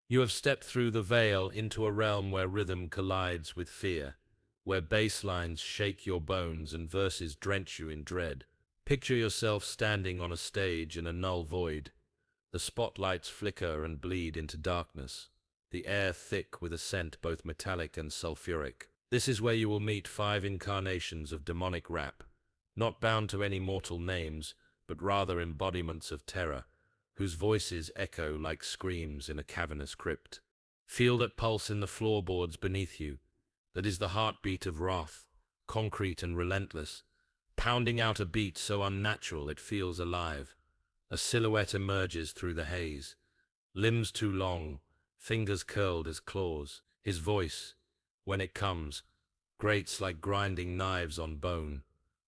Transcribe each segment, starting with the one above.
You have stepped through the veil into a realm where rhythm collides with fear, where bass lines shake your bones and verses drench you in dread. Picture yourself standing on a stage in a null void. The spotlights flicker and bleed into darkness, the air thick with a scent both metallic and sulfuric. This is where you will meet 5 incarnations of demonic rap, not bound to any mortal names, but rather embodiments of terror, whose voices echo like screams in a cavernous crypt. Feel that pulse in the floorboards beneath you. That is the heartbeat of wrath, concrete and relentless, pounding out a beat so unnatural it feels alive. A silhouette emerges through the haze, limbs too long, fingers curled as claws. His voice, when it comes, grates like grinding knives on bone,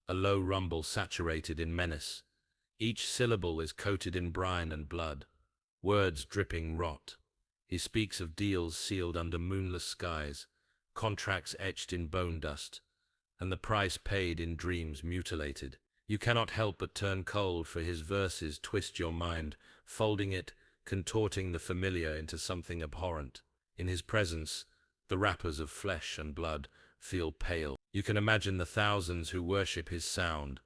a low rumble saturated in menace. Each syllable is coated in brine and blood, words dripping rot. He speaks of deals sealed under moonless skies, contracts etched in bone dust, and the price paid in dreams mutilated. You cannot help but turn cold, for his verses twist your mind, folding it, contorting the familiar into something abhorrent. In his presence, the rappers of flesh and blood feel pale. You can imagine the thousands who worship his sound,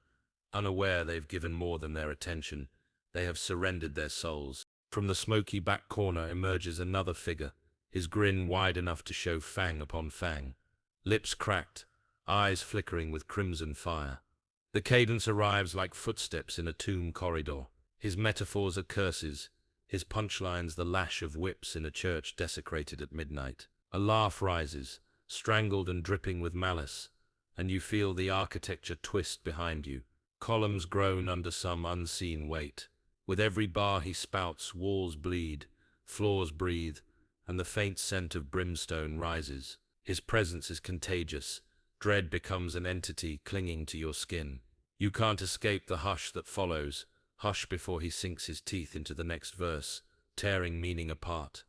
unaware they've given more than their attention. They have surrendered their souls. From the smoky back corner emerges another figure, his grin wide enough to show fang upon fang, lips cracked, eyes flickering with crimson fire. The cadence arrives like footsteps in a tomb corridor. His metaphors are curses, his punchlines the lash of whips in a church desecrated at midnight. A laugh rises, strangled and dripping with malice, and you feel the architecture twist behind you. Columns groan under some unseen weight. With every bar he spouts, walls bleed, floors breathe, and the faint scent of brimstone rises. His presence is contagious. Dread becomes an entity clinging to your skin. You can't escape the hush that follows, hush before he sinks his teeth into the next verse, tearing meaning apart.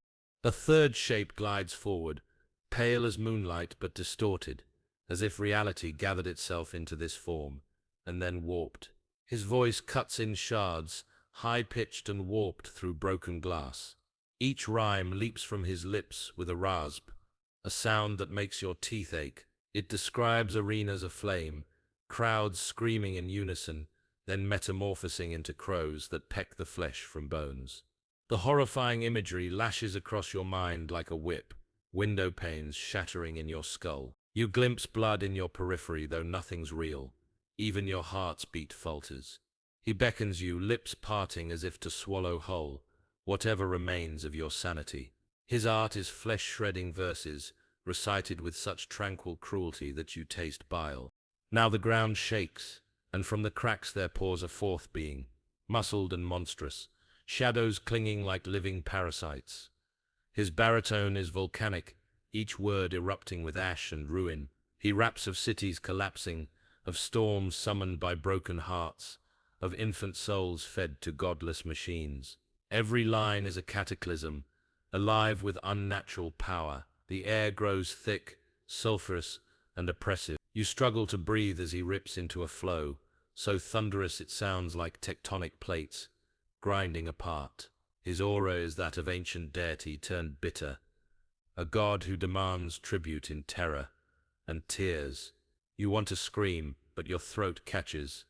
A third shape glides forward, pale as moonlight but distorted, as if reality gathered itself into this form, and then warped. His voice cuts in shards, high-pitched and warped through broken glass. Each rhyme leaps from his lips with a rasp, a sound that makes your teeth ache. It describes arenas aflame, crowds screaming in unison, then metamorphosing into crows that peck the flesh from bones. The horrifying imagery lashes across your mind like a whip, window panes shattering in your skull. You glimpse blood in your periphery, though nothing's real. Even your heart's beat falters. He beckons you, lips parting as if to swallow whole whatever remains of your sanity. His art is flesh-shredding verses, recited with such tranquil cruelty that you taste bile. Now the ground shakes, and from the cracks there pours a fourth being, muscled and monstrous, shadows clinging like living parasites. His baritone is volcanic, each word erupting with ash and ruin. He raps of cities collapsing, of storms summoned by broken hearts, of infant souls fed to godless machines. Every line is a cataclysm, alive with unnatural power. The air grows thick, sulphurous, and oppressive. You struggle to breathe as he rips into a flow, so thunderous it sounds like tectonic plates, grinding apart. His aura is that of ancient deity turned bitter, a god who demands tribute in terror and tears. You want to scream, but your throat catches.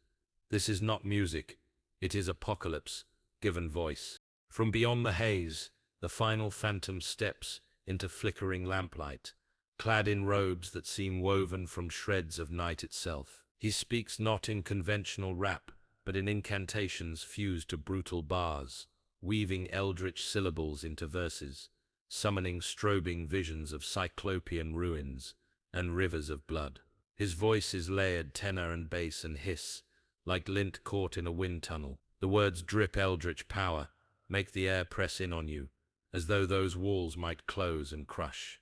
This is not music, it is apocalypse, given voice. From beyond the haze, the final phantom steps into flickering lamplight, clad in robes that seem woven from shreds of night itself. He speaks not in conventional rap, but in incantations fused to brutal bars, weaving eldritch syllables into verses, summoning strobing visions of cyclopean ruins and rivers of blood. His voice is layered tenor and bass and hiss, like lint caught in a wind tunnel. The words drip eldritch power, make the air press in on you, as though those walls might close and crush.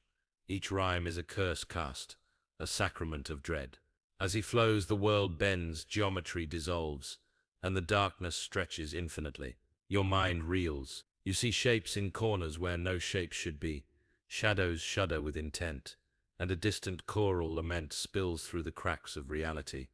Each rhyme is a curse cast, a sacrament of dread. As he flows, the world bends, geometry dissolves, and the darkness stretches infinitely. Your mind reels. You see shapes in corners where no shape should be. Shadows shudder with intent, and a distant choral lament spills through the cracks of reality.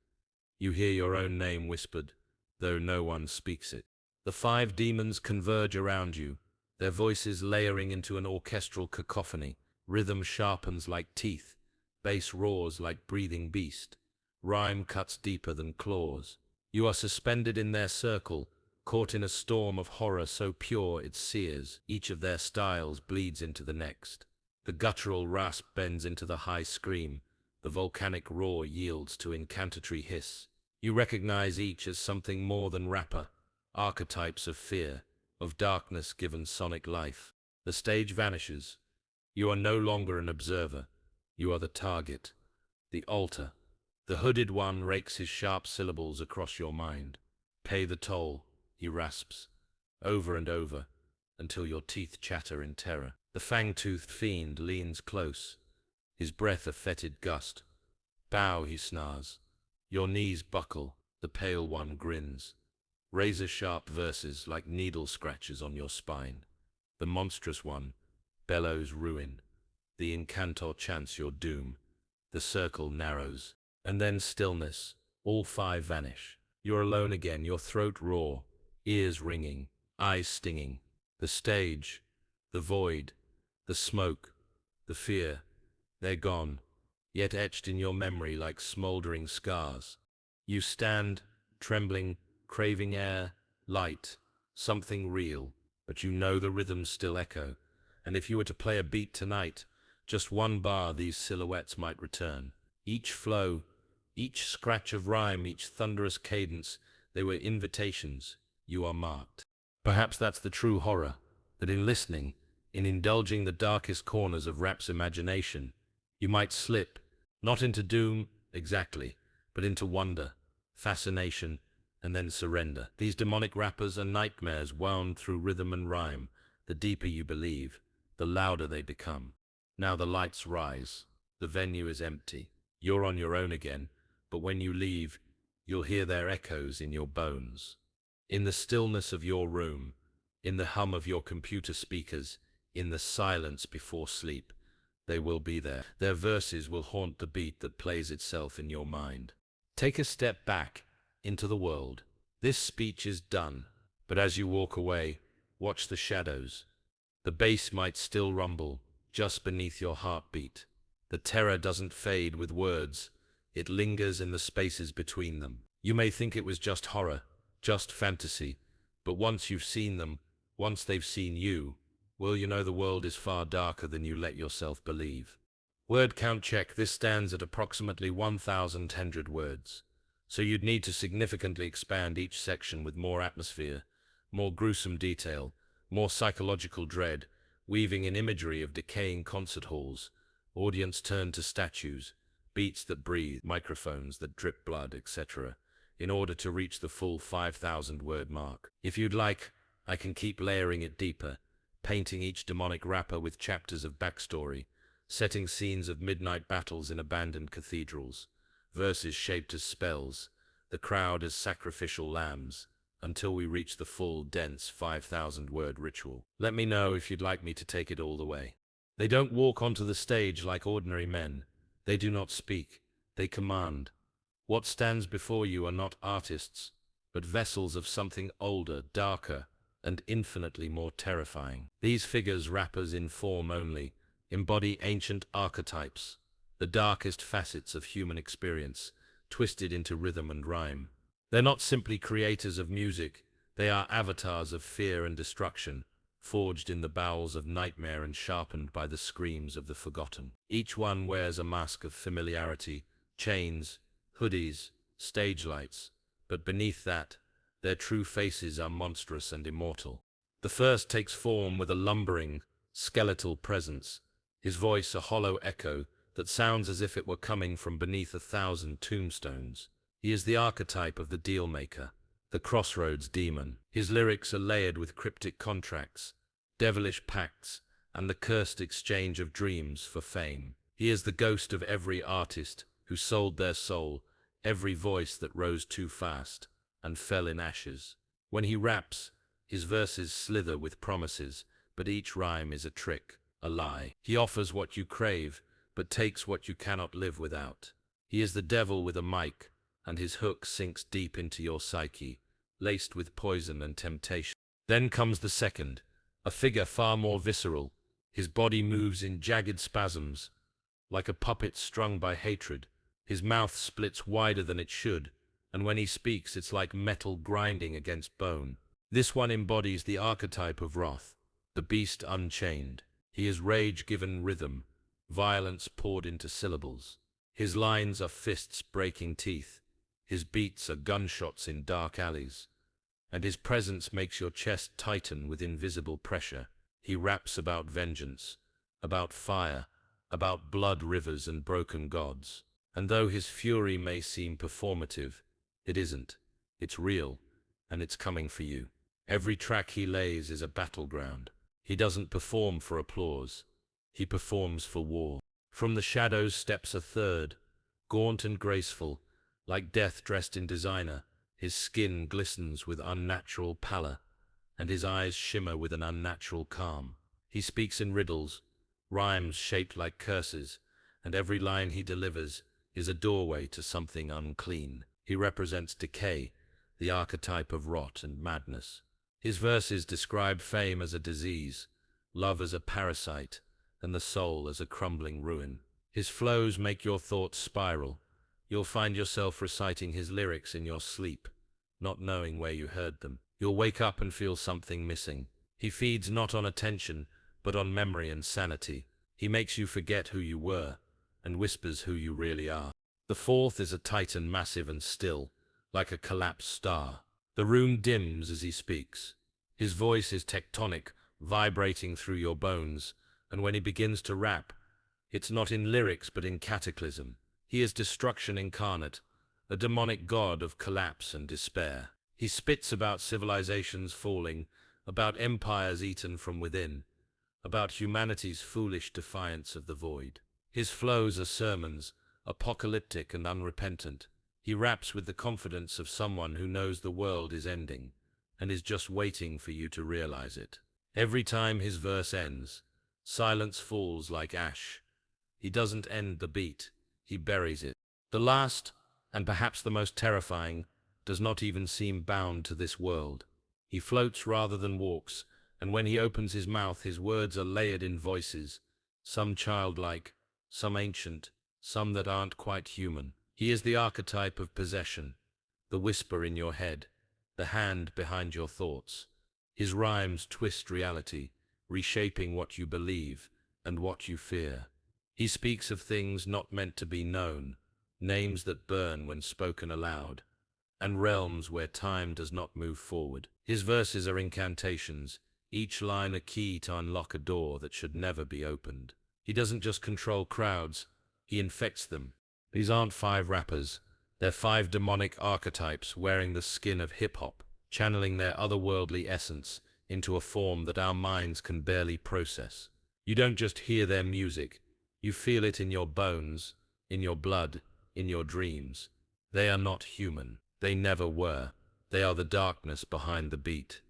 You hear your own name whispered, though no one speaks it. The 5 demons converge around you, their voices layering into an orchestral cacophony. Rhythm sharpens like teeth, bass roars like breathing beast, rhyme cuts deeper than claws. You are suspended in their circle, caught in a storm of horror so pure it sears. Each of their styles bleeds into the next. The guttural rasp bends into the high scream. The volcanic roar yields to incantatory hiss. You recognize each as something more than rapper, archetypes of fear, of darkness given sonic life. The stage vanishes. You are no longer an observer. You are the target, the altar. The hooded one rakes his sharp syllables across your mind. Pay the toll, he rasps, over and over, until your teeth chatter in terror. The fang-toothed fiend leans close, his breath a fetid gust. Bow, he snarls. Your knees buckle, the pale one grins. Razor-sharp verses like needle scratches on your spine. The monstrous one bellows ruin. The incantor chants your doom. The circle narrows. And then stillness. All five vanish. You're alone again, your throat raw, ears ringing, eyes stinging. The stage, the void, the smoke, the fear, they're gone, yet etched in your memory like smoldering scars. You stand, trembling, craving air, light, something real, but you know the rhythms still echo, and if you were to play a beat tonight, just one bar, these silhouettes might return. Each flow, each scratch of rhyme, each thunderous cadence, they were invitations. You are marked. Perhaps that's the true horror, that in listening, in indulging the darkest corners of rap's imagination, you might slip, not into doom, exactly, but into wonder, fascination, and then surrender. These demonic rappers are nightmares wound through rhythm and rhyme. The deeper you believe, the louder they become. Now the lights rise. The venue is empty. You're on your own again, but when you leave, you'll hear their echoes in your bones. In the stillness of your room, in the hum of your computer speakers, in the silence before sleep, they will be there. Their verses will haunt the beat that plays itself in your mind. Take a step back into the world. This speech is done, but as you walk away, watch the shadows. The bass might still rumble just beneath your heartbeat. The terror doesn't fade with words. It lingers in the spaces between them. You may think it was just horror, just fantasy, but once you've seen them, once they've seen you, well, you know the world is far darker than you let yourself believe. Word count check. This stands at approximately 1,100 words. So you'd need to significantly expand each section with more atmosphere, more gruesome detail, more psychological dread, weaving in imagery of decaying concert halls, audience turned to statues, beats that breathe, microphones that drip blood, etc., in order to reach the full 5,000-word mark. If you'd like, I can keep layering it deeper, painting each demonic rapper with chapters of backstory, setting scenes of midnight battles in abandoned cathedrals, verses shaped as spells, the crowd as sacrificial lambs, until we reach the full, dense 5,000-word ritual. Let me know if you'd like me to take it all the way. They don't walk onto the stage like ordinary men. They do not speak. They command. What stands before you are not artists, but vessels of something older, darker, and infinitely more terrifying. These figures, rappers in form only, embody ancient archetypes, the darkest facets of human experience, twisted into rhythm and rhyme. They're not simply creators of music, they are avatars of fear and destruction, forged in the bowels of nightmare and sharpened by the screams of the forgotten. Each one wears a mask of familiarity, chains, hoodies, stage lights, but beneath that, their true faces are monstrous and immortal. The first takes form with a lumbering, skeletal presence, his voice a hollow echo that sounds as if it were coming from beneath 1,000 tombstones. He is the archetype of the deal-maker, the crossroads demon. His lyrics are layered with cryptic contracts, devilish pacts, and the cursed exchange of dreams for fame. He is the ghost of every artist who sold their soul, every voice that rose too fast and fell in ashes. When he raps, his verses slither with promises, but each rhyme is a trick, a lie. He offers what you crave, but takes what you cannot live without. He is the devil with a mic, and his hook sinks deep into your psyche, laced with poison and temptation. Then comes the second, A figure far more visceral. His body moves in jagged spasms, like a puppet strung by hatred. His mouth splits wider than it should, and when he speaks it's like metal grinding against bone. This one embodies the archetype of wrath, the beast unchained. He is rage given rhythm, violence poured into syllables. His lines are fists breaking teeth. His beats are gunshots in dark alleys. And his presence makes your chest tighten with invisible pressure. He raps about vengeance, about fire, about blood rivers and broken gods. And though his fury may seem performative, it isn't. It's real, and it's coming for you. Every track he lays is a battleground. He doesn't perform for applause. He performs for war. From the shadows steps a third, gaunt and graceful, like death dressed in designer. His skin glistens with unnatural pallor, and his eyes shimmer with an unnatural calm. He speaks in riddles, rhymes shaped like curses, and every line he delivers is a doorway to something unclean. He represents decay, the archetype of rot and madness. His verses describe fame as a disease, love as a parasite, and the soul as a crumbling ruin. His flows make your thoughts spiral. You'll find yourself reciting his lyrics in your sleep, not knowing where you heard them. You'll wake up and feel something missing. He feeds not on attention, but on memory and sanity. He makes you forget who you were, and whispers who you really are. The fourth is a titan, massive and still, like a collapsed star. The room dims as he speaks. His voice is tectonic, vibrating through your bones, and when he begins to rap, it's not in lyrics but in cataclysm. He is destruction incarnate, a demonic god of collapse and despair. He spits about civilizations falling, about empires eaten from within, about humanity's foolish defiance of the void. His flows are sermons, apocalyptic and unrepentant. He raps with the confidence of someone who knows the world is ending, and is just waiting for you to realize it. Every time his verse ends, silence falls like ash. He doesn't end the beat, he buries it. The last, and perhaps the most terrifying, does not even seem bound to this world. He floats rather than walks, and when he opens his mouth, his words are layered in voices, some childlike, some ancient, some that aren't quite human. He is the archetype of possession, the whisper in your head, the hand behind your thoughts. His rhymes twist reality, reshaping what you believe and what you fear. He speaks of things not meant to be known, names that burn when spoken aloud, and realms where time does not move forward. His verses are incantations, each line a key to unlock a door that should never be opened. He doesn't just control crowds, he infects them. These aren't 5 rappers, they're 5 demonic archetypes wearing the skin of hip-hop, channeling their otherworldly essence into a form that our minds can barely process. You don't just hear their music, you feel it in your bones, in your blood, in your dreams. They are not human. They never were. They are the darkness behind the beat,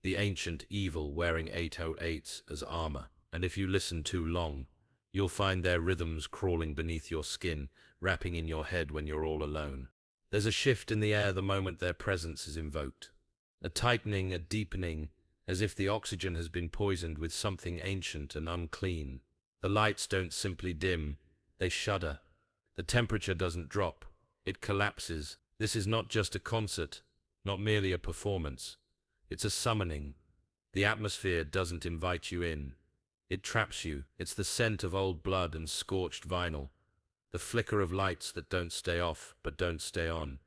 the ancient evil wearing 808s as armor. And if you listen too long, you'll find their rhythms crawling beneath your skin, rapping in your head when you're all alone. There's a shift in the air the moment their presence is invoked. A tightening, a deepening, as if the oxygen has been poisoned with something ancient and unclean. The lights don't simply dim, they shudder. The temperature doesn't drop, it collapses. This is not just a concert, not merely a performance. It's a summoning. The atmosphere doesn't invite you in. It traps you. It's the scent of old blood and scorched vinyl. The flicker of lights that don't stay off but don't stay on.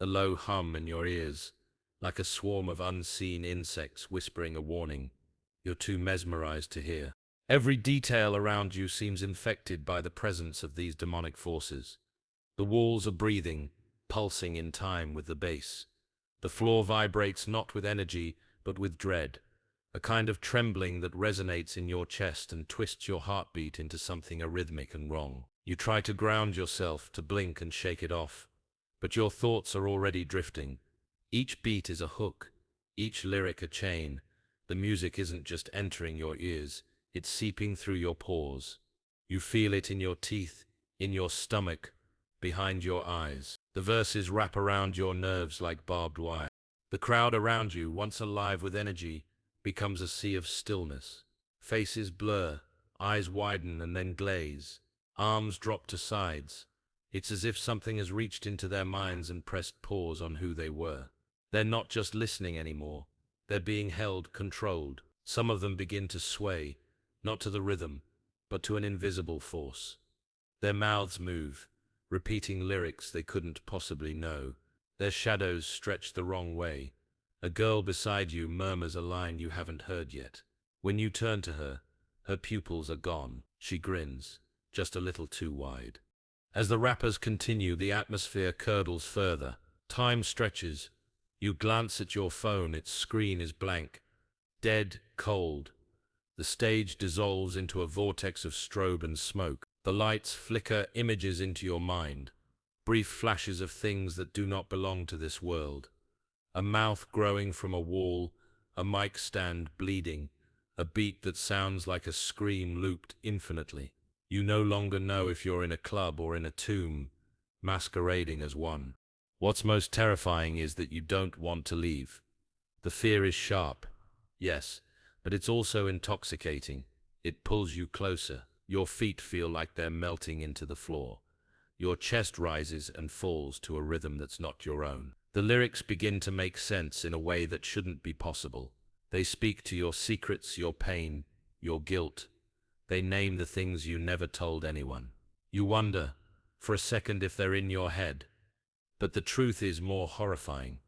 The low hum in your ears, like a swarm of unseen insects whispering a warning you're too mesmerized to hear. Every detail around you seems infected by the presence of these demonic forces. The walls are breathing, pulsing in time with the bass. The floor vibrates not with energy, but with dread, a kind of trembling that resonates in your chest and twists your heartbeat into something arrhythmic and wrong. You try to ground yourself, to blink and shake it off, but your thoughts are already drifting. Each beat is a hook, each lyric a chain. The music isn't just entering your ears, it's seeping through your pores. You feel it in your teeth, in your stomach, behind your eyes. The verses wrap around your nerves like barbed wire. The crowd around you, once alive with energy, becomes a sea of stillness. Faces blur, eyes widen and then glaze, arms drop to sides. It's as if something has reached into their minds and pressed pause on who they were. They're not just listening anymore. They're being held, controlled. Some of them begin to sway, not to the rhythm, but to an invisible force. Their mouths move, repeating lyrics they couldn't possibly know. Their shadows stretch the wrong way. A girl beside you murmurs a line you haven't heard yet. When you turn to her, her pupils are gone. She grins, just a little too wide. As the rappers continue, the atmosphere curdles further. Time stretches. You glance at your phone, its screen is blank, dead, cold. The stage dissolves into a vortex of strobe and smoke. The lights flicker images into your mind, brief flashes of things that do not belong to this world. A mouth growing from a wall, a mic stand bleeding, a beat that sounds like a scream looped infinitely. You no longer know if you're in a club or in a tomb, masquerading as one. What's most terrifying is that you don't want to leave. The fear is sharp, yes, but it's also intoxicating. It pulls you closer. Your feet feel like they're melting into the floor. Your chest rises and falls to a rhythm that's not your own. The lyrics begin to make sense in a way that shouldn't be possible. They speak to your secrets, your pain, your guilt. They name the things you never told anyone. You wonder, for a second, if they're in your head. But the truth is more horrifying.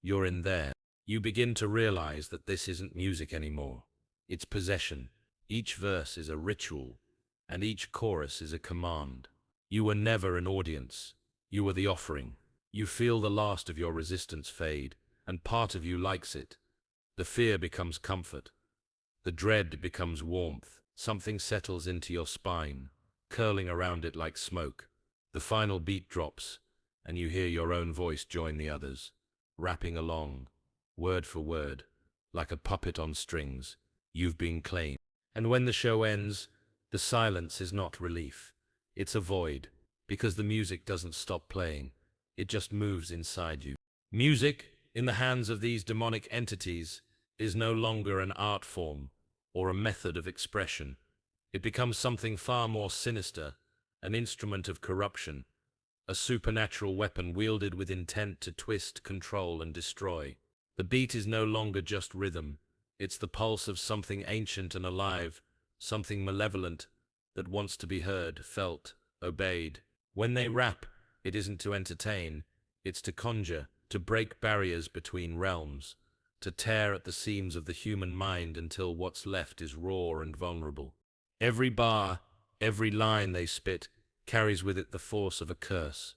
You're in there. You begin to realize that this isn't music anymore. It's possession. Each verse is a ritual, and each chorus is a command. You were never an audience. You were the offering. You feel the last of your resistance fade, and part of you likes it. The fear becomes comfort. The dread becomes warmth. Something settles into your spine, curling around it like smoke. The final beat drops, and you hear your own voice join the others, rapping along, word for word, like a puppet on strings. You've been claimed. And when the show ends, the silence is not relief. It's a void, because the music doesn't stop playing. It just moves inside you. Music, in the hands of these demonic entities, is no longer an art form or a method of expression. It becomes something far more sinister, an instrument of corruption, a supernatural weapon wielded with intent to twist, control, and destroy. The beat is no longer just rhythm. It's the pulse of something ancient and alive, something malevolent that wants to be heard, felt, obeyed. When they rap, it isn't to entertain, it's to conjure, to break barriers between realms, to tear at the seams of the human mind until what's left is raw and vulnerable. Every bar, every line they spit, carries with it the force of a curse.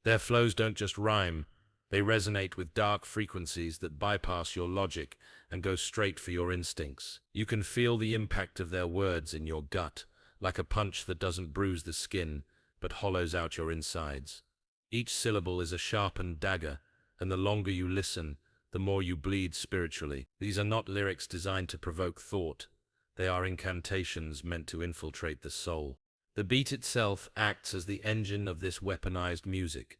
Their flows don't just rhyme, they resonate with dark frequencies that bypass your logic and go straight for your instincts. You can feel the impact of their words in your gut, like a punch that doesn't bruise the skin, but hollows out your insides. Each syllable is a sharpened dagger, and the longer you listen, the more you bleed spiritually. These are not lyrics designed to provoke thought. They are incantations meant to infiltrate the soul. The beat itself acts as the engine of this weaponized music.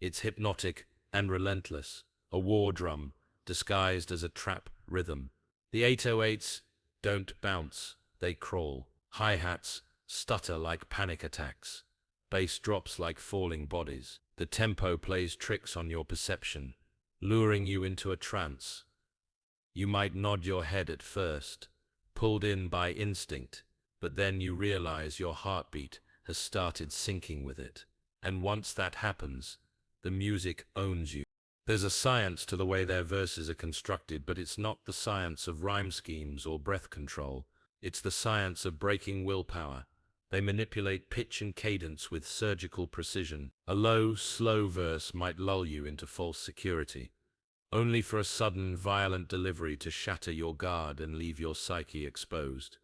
It's hypnotic and relentless, a war drum disguised as a trap rhythm. The 808s don't bounce, they crawl. Hi-hats stutter like panic attacks. Bass drops like falling bodies. The tempo plays tricks on your perception, luring you into a trance. You might nod your head at first, pulled in by instinct, but then you realize your heartbeat has started syncing with it. And once that happens, the music owns you. There's a science to the way their verses are constructed, but it's not the science of rhyme schemes or breath control. It's the science of breaking willpower. They manipulate pitch and cadence with surgical precision. A low, slow verse might lull you into false security, only for a sudden, violent delivery to shatter your guard and leave your psyche exposed.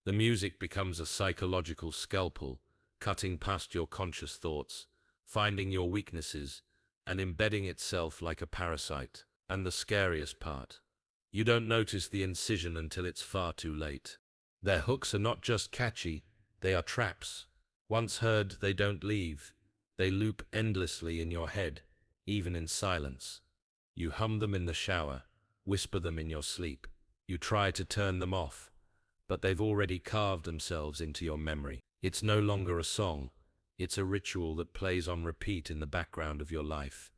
The music becomes a psychological scalpel, cutting past your conscious thoughts, finding your weaknesses, and embedding itself like a parasite. And the scariest part, you don't notice the incision until it's far too late. Their hooks are not just catchy, they are traps. Once heard, they don't leave. They loop endlessly in your head, even in silence. You hum them in the shower, whisper them in your sleep, You try to turn them off, but they've already carved themselves into your memory. It's no longer a song. It's a ritual that plays on repeat in the background of your life,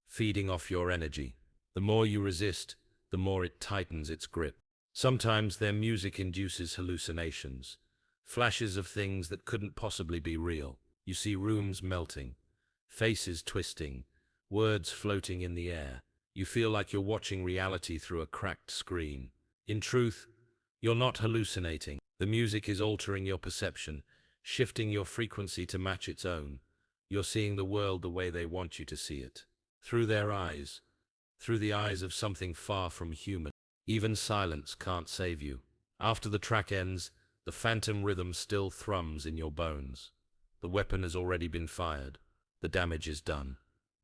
feeding off your energy. The more you resist, the more it tightens its grip. Sometimes their music induces hallucinations, flashes of things that couldn't possibly be real. You see rooms melting, faces twisting, words floating in the air. You feel like you're watching reality through a cracked screen. In truth, you're not hallucinating. The music is altering your perception, shifting your frequency to match its own. You're seeing the world the way they want you to see it. Through their eyes, through the eyes of something far from human. Even silence can't save you. After the track ends, the phantom rhythm still thrums in your bones. The weapon has already been fired. The damage is done.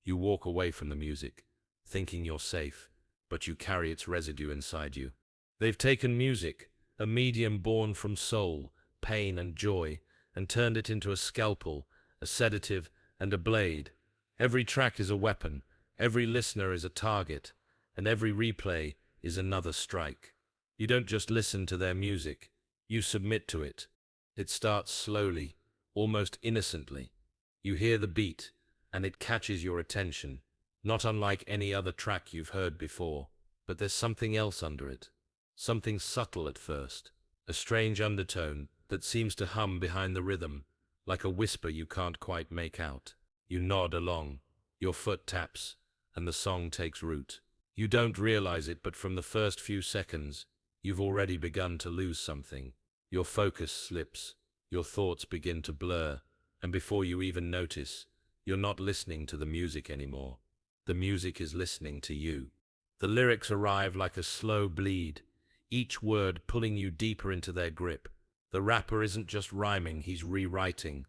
You walk away from the music, thinking you're safe, but you carry its residue inside you. They've taken music, a medium born from soul, pain and joy, and turned it into a scalpel, a sedative, and a blade. Every track is a weapon, every listener is a target, and every replay is another strike. You don't just listen to their music, you submit to it. It starts slowly, almost innocently. You hear the beat, and it catches your attention, not unlike any other track you've heard before. But there's something else under it, something subtle at first, a strange undertone that seems to hum behind the rhythm, like a whisper you can't quite make out. You nod along, your foot taps, and the song takes root. You don't realize it, but from the first few seconds, you've already begun to lose something. Your focus slips, your thoughts begin to blur, and before you even notice, you're not listening to the music anymore. The music is listening to you. The lyrics arrive like a slow bleed, each word pulling you deeper into their grip. The rapper isn't just rhyming, he's rewriting.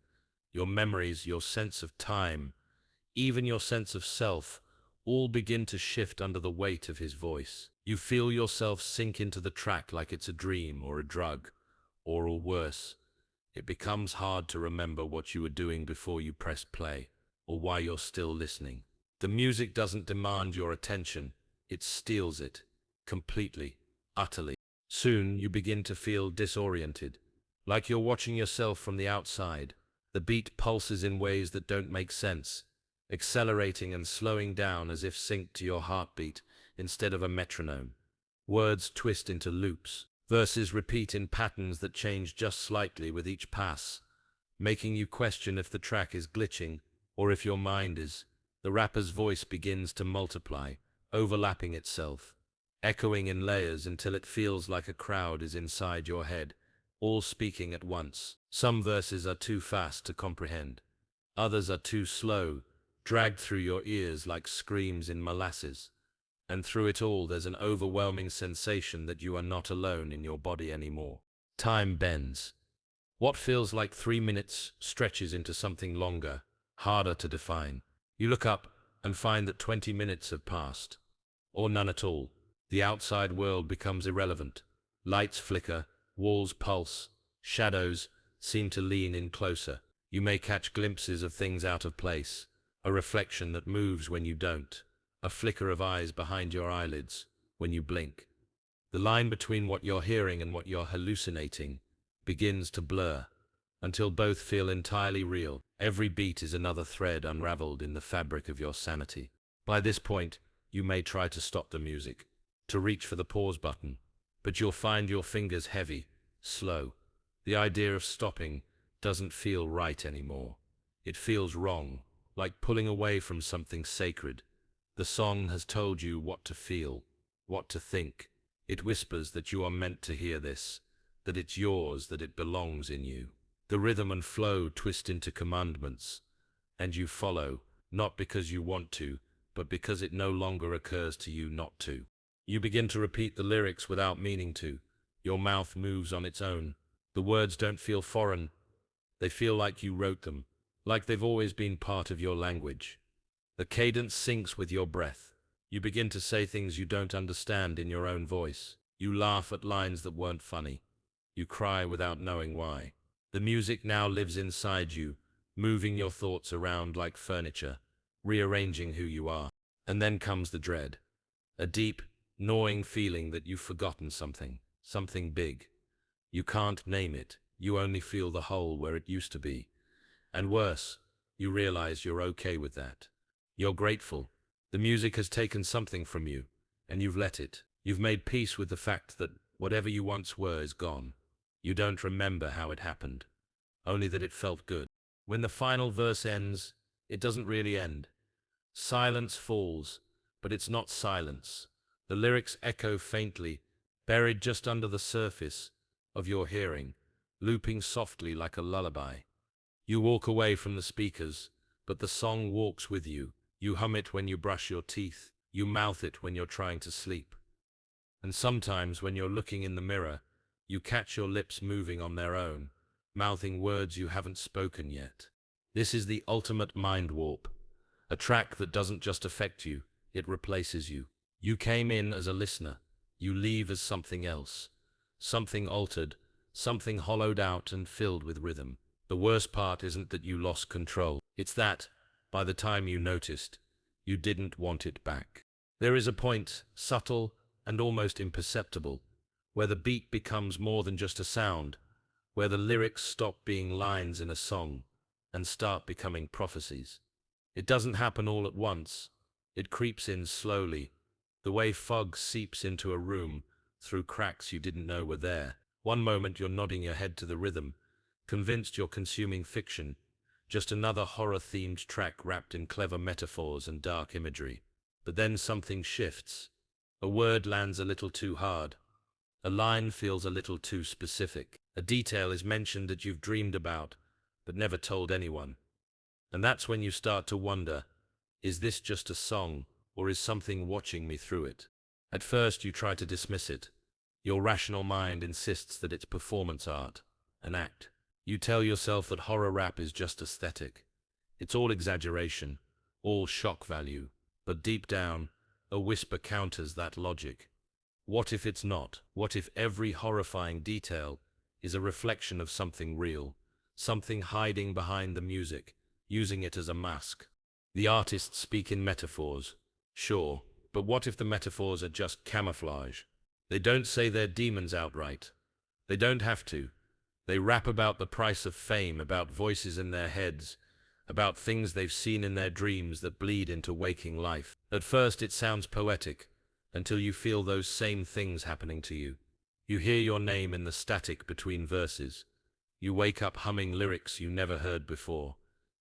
Your memories, your sense of time, even your sense of self, all begin to shift under the weight of his voice. You feel yourself sink into the track like it's a dream or a drug, or worse. It becomes hard to remember what you were doing before you pressed play, or why you're still listening. The music doesn't demand your attention, it steals it, completely, utterly. Soon you begin to feel disoriented, like you're watching yourself from the outside. The beat pulses in ways that don't make sense, accelerating and slowing down as if synced to your heartbeat instead of a metronome. Words twist into loops, verses repeat in patterns that change just slightly with each pass, making you question if the track is glitching or if your mind is. The rapper's voice begins to multiply, overlapping itself, echoing in layers until it feels like a crowd is inside your head, all speaking at once. Some verses are too fast to comprehend. Others are too slow, dragged through your ears like screams in molasses. And through it all, there's an overwhelming sensation that you are not alone in your body anymore. Time bends. What feels like 3 minutes stretches into something longer, harder to define. You look up and find that 20 minutes have passed, or none at all. The outside world becomes irrelevant. Lights flicker, walls pulse, shadows seem to lean in closer. You may catch glimpses of things out of place, a reflection that moves when you don't, a flicker of eyes behind your eyelids when you blink. The line between what you're hearing and what you're hallucinating begins to blur, until both feel entirely real. Every beat is another thread unraveled in the fabric of your sanity. By this point, you may try to stop the music, to reach for the pause button, but you'll find your fingers heavy, slow. The idea of stopping doesn't feel right anymore. It feels wrong, like pulling away from something sacred. The song has told you what to feel, what to think. It whispers that you are meant to hear this, that it's yours, that it belongs in you. The rhythm and flow twist into commandments, and you follow, not because you want to, but because it no longer occurs to you not to. You begin to repeat the lyrics without meaning to. Your mouth moves on its own. The words don't feel foreign. They feel like you wrote them, like they've always been part of your language. The cadence syncs with your breath. You begin to say things you don't understand in your own voice. You laugh at lines that weren't funny. You cry without knowing why. The music now lives inside you, moving your thoughts around like furniture, rearranging who you are. And then comes the dread. A deep, gnawing feeling that you've forgotten something, something big. You can't name it, you only feel the hole where it used to be. And worse, you realize you're okay with that. You're grateful. The music has taken something from you, and you've let it. You've made peace with the fact that whatever you once were is gone. You don't remember how it happened, only that it felt good. When the final verse ends, it doesn't really end. Silence falls, but it's not silence. The lyrics echo faintly, buried just under the surface of your hearing, looping softly like a lullaby. You walk away from the speakers, but the song walks with you. You hum it when you brush your teeth. You mouth it when you're trying to sleep. And sometimes when you're looking in the mirror, you catch your lips moving on their own, mouthing words you haven't spoken yet. This is the ultimate mind warp. A track that doesn't just affect you, it replaces you. You came in as a listener. You leave as something else. Something altered, something hollowed out and filled with rhythm. The worst part isn't that you lost control. It's that, by the time you noticed, you didn't want it back. There is a point, subtle and almost imperceptible, where the beat becomes more than just a sound, where the lyrics stop being lines in a song and start becoming prophecies. It doesn't happen all at once. It creeps in slowly, the way fog seeps into a room through cracks you didn't know were there. One moment you're nodding your head to the rhythm, convinced you're consuming fiction, just another horror-themed track wrapped in clever metaphors and dark imagery. But then something shifts. A word lands a little too hard. A line feels a little too specific. A detail is mentioned that you've dreamed about, but never told anyone. And that's when you start to wonder, is this just a song, or is something watching me through it? At first you try to dismiss it. Your rational mind insists that it's performance art, an act. You tell yourself that horror rap is just aesthetic. It's all exaggeration, all shock value. But deep down, a whisper counters that logic. What if it's not? What if every horrifying detail is a reflection of something real, something hiding behind the music, using it as a mask? The artists speak in metaphors, sure, but what if the metaphors are just camouflage? They don't say they're demons outright. They don't have to. They rap about the price of fame, about voices in their heads, about things they've seen in their dreams that bleed into waking life. At first it sounds poetic, until you feel those same things happening to you. You hear your name in the static between verses. You wake up humming lyrics you never heard before.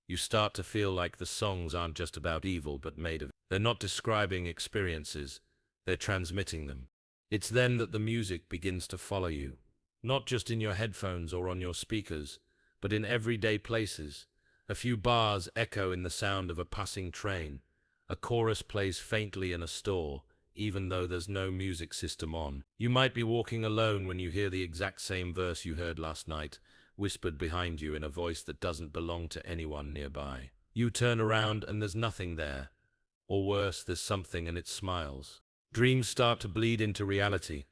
You start to feel like the songs aren't just about evil but made of it. They're not describing experiences, they're transmitting them. It's then that the music begins to follow you, not just in your headphones or on your speakers, but in everyday places. A few bars echo in the sound of a passing train. A chorus plays faintly in a store, even though there's no music system on. You might be walking alone when you hear the exact same verse you heard last night, whispered behind you in a voice that doesn't belong to anyone nearby. You turn around and there's nothing there. Or worse, there's something and it smiles. Dreams start to bleed into reality.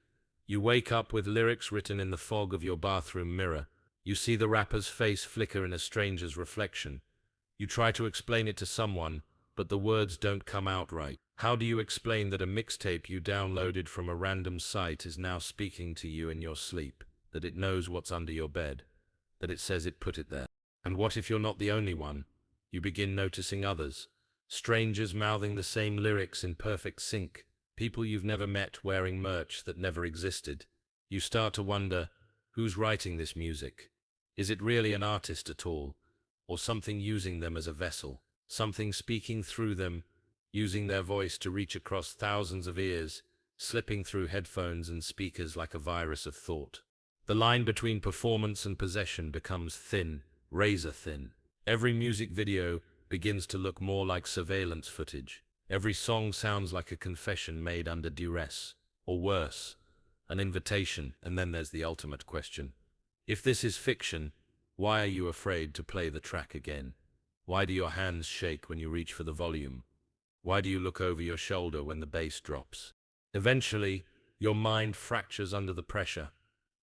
You wake up with lyrics written in the fog of your bathroom mirror. You see the rapper's face flicker in a stranger's reflection. You try to explain it to someone, but the words don't come out right. How do you explain that a mixtape you downloaded from a random site is now speaking to you in your sleep? That it knows what's under your bed? That it says it put it there? And what if you're not the only one? You begin noticing others. Strangers mouthing the same lyrics in perfect sync. People you've never met wearing merch that never existed. You start to wonder, who's writing this music? Is it really an artist at all? Or something using them as a vessel? Something speaking through them, using their voice to reach across thousands of ears, slipping through headphones and speakers like a virus of thought. The line between performance and possession becomes thin, razor thin. Every music video begins to look more like surveillance footage. Every song sounds like a confession made under duress, or worse, an invitation. And then there's the ultimate question. If this is fiction, why are you afraid to play the track again? Why do your hands shake when you reach for the volume? Why do you look over your shoulder when the bass drops? Eventually, your mind fractures under the pressure.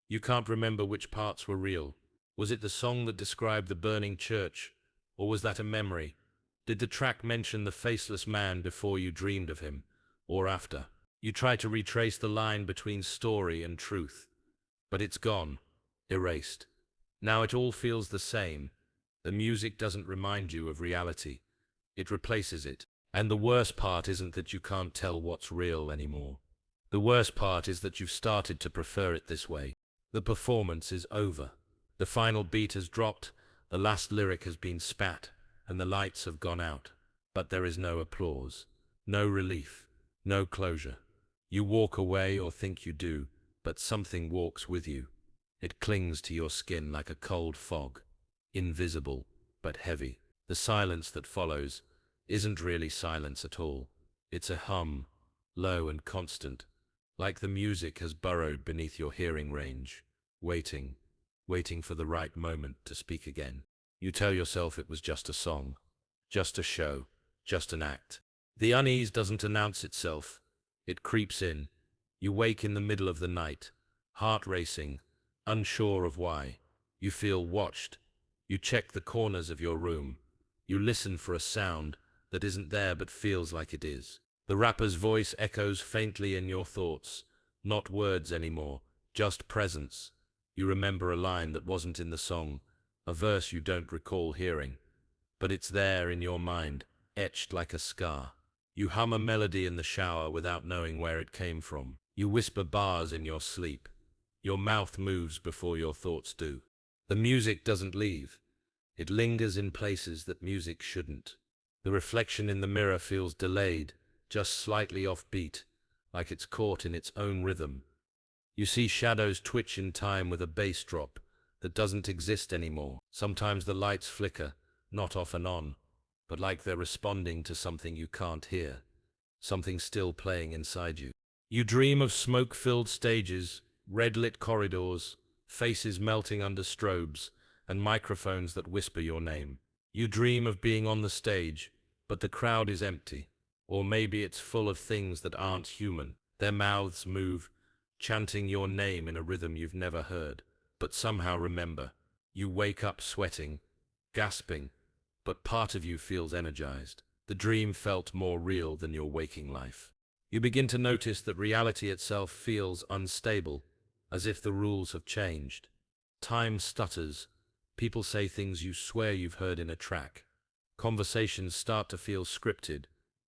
You can't remember which parts were real. Was it the song that described the burning church, or was that a memory? Did the track mention the faceless man before you dreamed of him, or after? You try to retrace the line between story and truth, but it's gone, erased. Now it all feels the same. The music doesn't remind you of reality. It replaces it. And the worst part isn't that you can't tell what's real anymore. The worst part is that you've started to prefer it this way. The performance is over. The final beat has dropped, the last lyric has been spat, and the lights have gone out. But there is no applause, no relief, no closure. You walk away or think you do, but something walks with you. It clings to your skin like a cold fog, invisible but heavy. The silence that follows isn't really silence at all. It's a hum, low and constant, like the music has burrowed beneath your hearing range, waiting for the right moment to speak again. You tell yourself it was just a song, just a show, just an act. The unease doesn't announce itself. It creeps in. You wake in the middle of the night, heart racing, unsure of why. You feel watched. You check the corners of your room. You listen for a sound that isn't there but feels like it is. The rapper's voice echoes faintly in your thoughts, not words anymore, just presence. You remember a line that wasn't in the song, a verse you don't recall hearing, but it's there in your mind, etched like a scar. You hum a melody in the shower without knowing where it came from. You whisper bars in your sleep. Your mouth moves before your thoughts do. The music doesn't leave. It lingers in places that music shouldn't. The reflection in the mirror feels delayed, just slightly off-beat, like it's caught in its own rhythm. You see shadows twitch in time with a bass drop that doesn't exist anymore. Sometimes the lights flicker, not off and on, but like they're responding to something you can't hear, something still playing inside you. You dream of smoke-filled stages, red-lit corridors, faces melting under strobes, and microphones that whisper your name. You dream of being on the stage, but the crowd is empty. Or maybe it's full of things that aren't human. Their mouths move, chanting your name in a rhythm you've never heard. But somehow remember, you wake up sweating, gasping, but part of you feels energized. The dream felt more real than your waking life. You begin to notice that reality itself feels unstable, as if the rules have changed. Time stutters. People say things you swear you've heard in a track. Conversations start to feel scripted.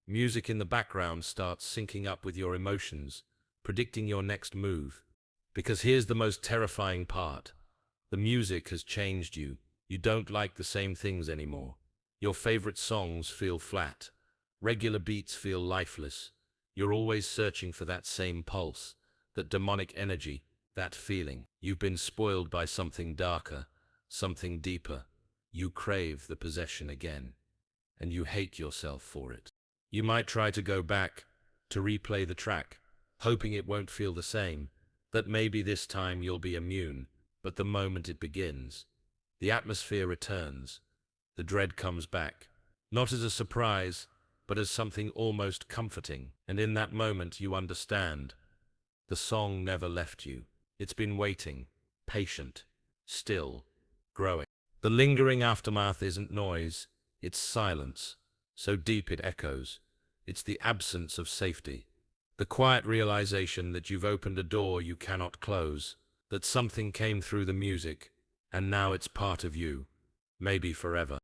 Music in the background starts syncing up with your emotions, predicting your next move. Because here's the most terrifying part. The music has changed you. You don't like the same things anymore. Your favorite songs feel flat. Regular beats feel lifeless. You're always searching for that same pulse, that demonic energy, that feeling. You've been spoiled by something darker, something deeper. You crave the possession again, and you hate yourself for it. You might try to go back, to replay the track, hoping it won't feel the same, that maybe this time you'll be immune, but the moment it begins, the atmosphere returns, the dread comes back, not as a surprise, but as something almost comforting, and in that moment you understand. The song never left you. It's been waiting, patient, still, growing. The lingering aftermath isn't noise, it's silence, so deep it echoes. It's the absence of safety. The quiet realization that you've opened a door you cannot close, that something came through the music, and now it's part of you, maybe forever.